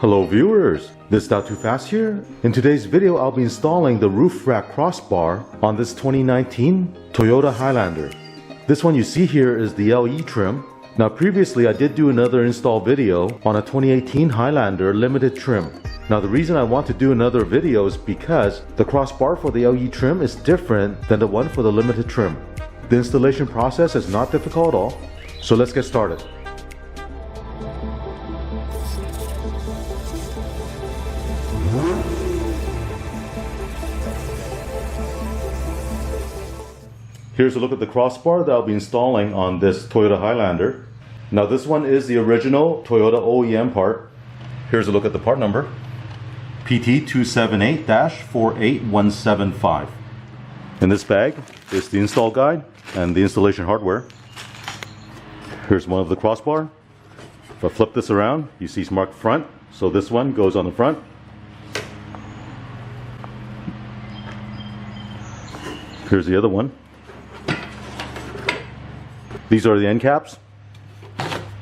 Hello viewers, this is Not Too Fast here. In today's video I'll be installing the roof rack crossbar on this 2019 Toyota Highlander. This one you see here is the LE trim. Now previously I did do another install video on a 2018 Highlander limited trim. Now the reason I want to do another video is because the crossbar for the LE trim is different than the one for the limited trim. The installation process is not difficult at all, so let's get started. Here's a look at the crossbar that I'll be installing on this Toyota Highlander. Now this one is the original Toyota OEM part. Here's a look at the part number. PT278-48175. In this bag is the install guide and the installation hardware. Here's one of the crossbar. If I flip this around, you see it's marked front, so this one goes on the front. Here's the other one. These are the end caps.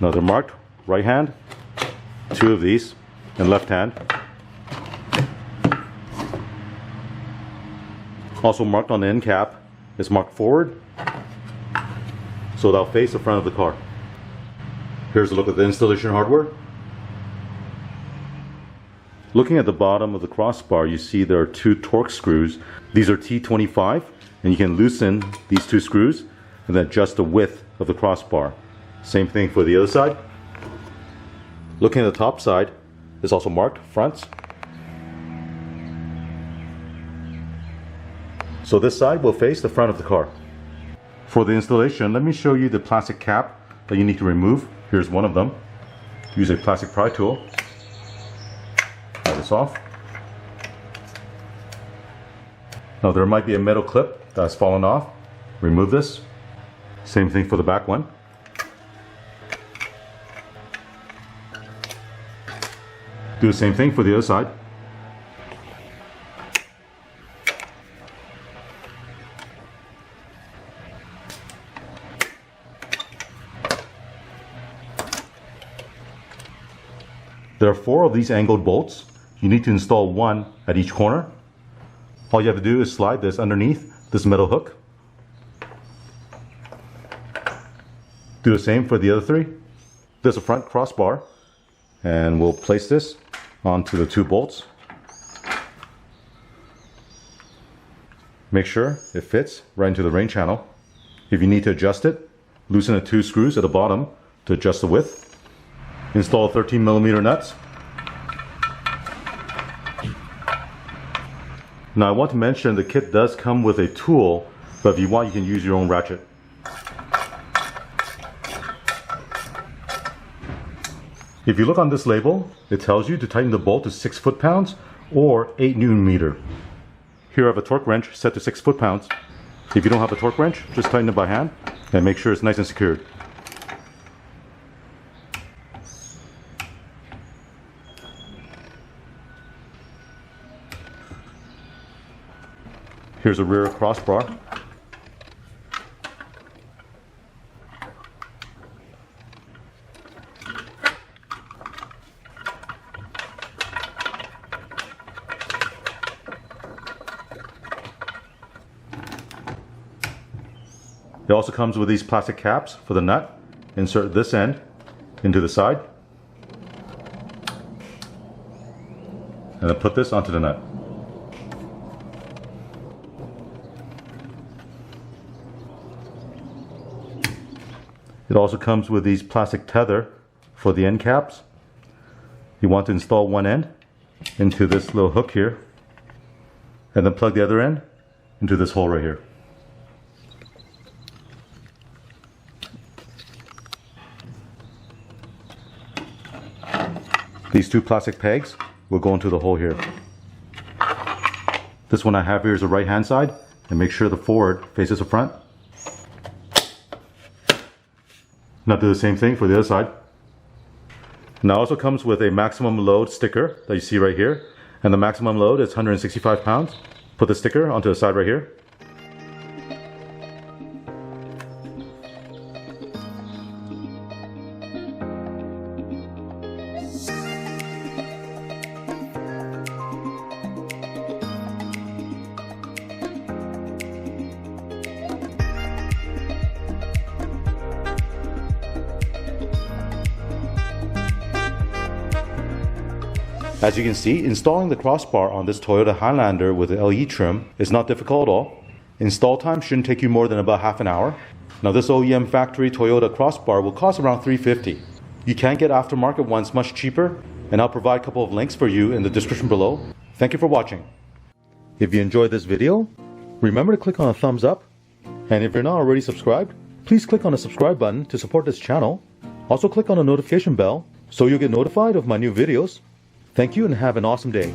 Now they're marked right hand, two of these, and left hand. Also marked on the end cap is marked forward, so they'll face the front of the car. Here's a look at the installation hardware. Looking at the bottom of the crossbar, you see there are two torque screws. These are T25, and you can loosen these two screws and then adjust the width of the crossbar. Same thing for the other side. Looking at the top side, it's also marked fronts. So this side will face the front of the car. For the installation, let me show you the plastic cap that you need to remove. Here's one of them. Use a plastic pry tool. Pry this off. Now there might be a metal clip that's fallen off. Remove this. Same thing for the back one. Do the same thing for the other side. There are 4 of these angled bolts. You need to install one at each corner. All you have to do is slide this underneath this metal hook. Do the same for the other 3. There's a front crossbar, and we'll place this onto the 2 bolts. Make sure it fits right into the rain channel. If you need to adjust it, loosen the 2 screws at the bottom to adjust the width. Install 13mm nuts. Now I want to mention the kit does come with a tool, but if you want you can use your own ratchet. If you look on this label, it tells you to tighten the bolt to 6 foot-pounds or 8 Nm. Here I have a torque wrench set to 6 foot-pounds. If you don't have a torque wrench, just tighten it by hand and make sure it's nice and secured. Here's a rear crossbar. It also comes with these plastic caps for the nut. Insert this end into the side and then put this onto the nut. It also comes with these plastic tether for the end caps. You want to install one end into this little hook here and then plug the other end into this hole right here. These 2 plastic pegs will go into the hole here. This one I have here is the right hand side, and make sure the forward faces the front. Now do the same thing for the other side. Now it also comes with a maximum load sticker that you see right here, and the maximum load is 165 pounds. Put the sticker onto the side right here. As you can see, installing the crossbar on this Toyota Highlander with the LE trim is not difficult at all. Install time shouldn't take you more than about half an hour. Now this OEM factory Toyota crossbar will cost around $350. You can get aftermarket ones much cheaper, and I'll provide a couple of links for you in the description below. Thank you for watching. If you enjoyed this video, remember to click on a thumbs up. And if you're not already subscribed, please click on the subscribe button to support this channel. Also click on the notification bell so you'll get notified of my new videos. Thank you and have an awesome day.